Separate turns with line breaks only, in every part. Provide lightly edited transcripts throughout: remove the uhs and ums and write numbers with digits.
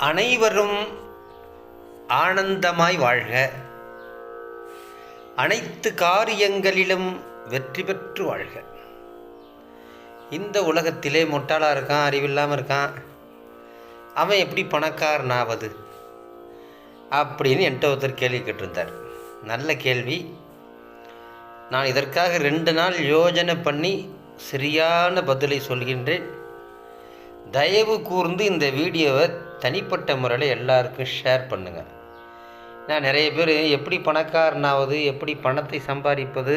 அனைவரும் ஆனந்தமாய் வாழ்க, அனைத்து காரியங்களிலும் வெற்றி பெற்று வாழ்க. இந்த உலகத்திலே முட்டாளாக இருக்கான், அறிவில்லாமல் இருக்கான், அவன் எப்படி பணக்காரனாவது அப்படின்னு என்கிட்ட ஒருத்தர் கேள்வி கேட்டிருந்தார். நல்ல கேள்வி. நான் இதற்காக 2 நாள் யோஜனை பண்ணி சரியான பதிலை சொல்கின்றேன். தயவு கூர்ந்து இந்த வீடியோவை தனிப்பட்ட முறையில் எல்லாருக்கும் ஷேர் பண்ணுங்கள். நான் நிறைய பேர் எப்படி பணக்காரனாவது, எப்படி பணத்தை சம்பாதிப்பது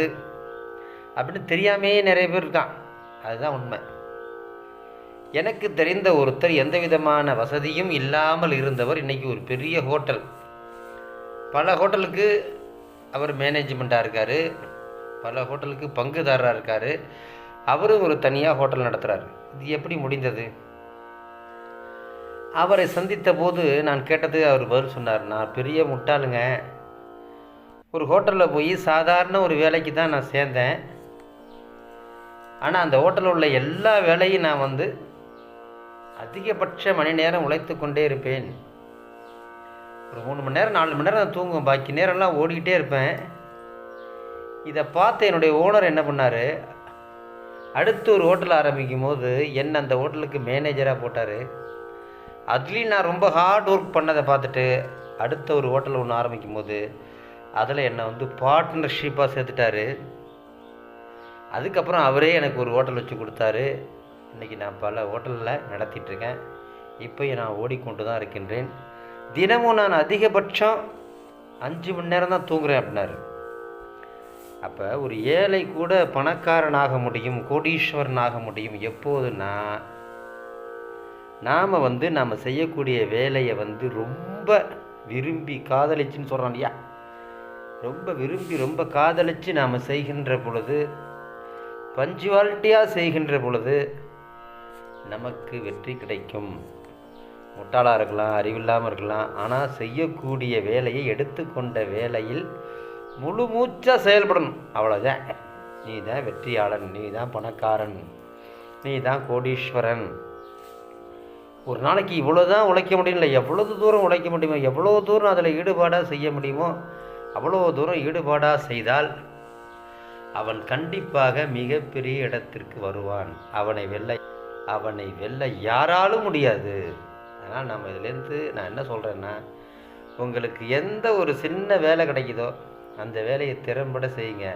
அப்படின்னு தெரியாமே நிறைய பேர் இருக்கான். அதுதான் உண்மை. எனக்கு தெரிந்த ஒருத்தர் எந்த விதமான வசதியும் இல்லாமல் இருந்தவர் இன்றைக்கி ஒரு பெரிய ஹோட்டல், பல ஹோட்டலுக்கு அவர் மேனேஜ்மெண்ட்டாக இருக்கார், பல ஹோட்டலுக்கு பங்குதாரராக இருக்கார், அவரும் ஒரு தனியாக ஹோட்டல் நடத்துகிறார். இது எப்படி முடிந்தது? அவரை சந்தித்த போது நான் கேட்டது, அவர் பதில் சொன்னார், நான் பெரிய முட்டாளுங்க, ஒரு ஹோட்டலில் போய் சாதாரண ஒரு வேலைக்கு தான் நான் சேர்ந்தேன். ஆனால் அந்த ஹோட்டலில் உள்ள எல்லா வேலையும் நான் அதிகபட்ச மணி நேரம் உழைத்து கொண்டே இருப்பேன். ஒரு 3 மணி நேரம் 4 மணி நேரம் நான் தூங்குவேன், பாக்கி நேரம்லாம் ஓடிக்கிட்டே இருப்பேன். இதை பார்த்து என்னுடைய ஓனர் என்ன பண்ணார், அடுத்து ஒரு ஹோட்டல் ஆரம்பிக்கும் போது என்னை அந்த ஹோட்டலுக்கு மேனேஜராக போட்டார். அதுலேயும் நான் ரொம்ப ஹார்ட் ஒர்க் பண்ணதை பார்த்துட்டு அடுத்த ஒரு ஹோட்டல் ஒன்று ஆரம்பிக்கும் போது அதில் என்னை பார்ட்னர்ஷிப்பாக சேர்த்துட்டாரு. அதுக்கப்புறம் அவரே எனக்கு ஒரு ஹோட்டல் வச்சு கொடுத்தாரு. இன்றைக்கி நான் பல ஹோட்டலில் நடத்திட்டுருக்கேன். இப்போயும் நான் ஓடிக்கொண்டு தான் இருக்கின்றேன். தினமும் நான் அதிகபட்சம் 5 மணி நேரம் தான் தூங்குறேன் அப்படின்னாரு. அப்போ ஒரு ஏழை கூட பணக்காரனாக முடியும், கோடீஸ்வரனாக முடியும் எப்போதுன்னா நாம் செய்யக்கூடிய வேலையை ரொம்ப விரும்பி காதலிச்சுன்னு சொல்கிறோம் இல்லையா, ரொம்ப விரும்பி ரொம்ப காதலித்து நாம் செய்கின்ற பொழுது, பஞ்சுவாலிட்டியாக செய்கின்ற பொழுது நமக்கு வெற்றி கிடைக்கும். முட்டாளாக இருக்கலாம், அறிவில்லாமல் இருக்கலாம், ஆனால் செய்யக்கூடிய வேலையை, எடுத்துக்கொண்ட வேலையில் முழு மூச்சாக செயல்படணும். அவ்வளோதான். நீ தான் வெற்றியாளன், நீ தான் பணக்காரன், நீ தான் கோடீஸ்வரன். ஒரு நாளைக்கு இவ்வளோ தான் உழைக்க முடியும், இல்லை எவ்வளவு தூரம் உழைக்க முடியுமோ, எவ்வளோ தூரம் அதில் ஈடுபாடாக செய்ய முடியுமோ அவ்வளோ தூரம் ஈடுபாடாக செய்தால் அவன் கண்டிப்பாக மிகப்பெரிய இடத்திற்கு வருவான். அவனை வெல்ல யாராலும் முடியாது. அதனால் நம்ம இதிலேருந்து நான் என்ன சொல்கிறேன்னா, உங்களுக்கு எந்த ஒரு சின்ன வேலை கிடைக்குதோ அந்த வேலையை திறம்பட செய்யுங்க.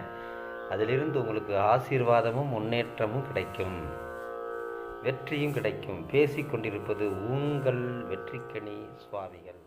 அதிலிருந்து உங்களுக்கு ஆசீர்வாதமும் முன்னேற்றமும் கிடைக்கும், வெற்றியும் கிடைக்கும். பேசிக்கொண்டிருப்பது உங்கள் வெற்றிக்கனி சுவாமிகள்.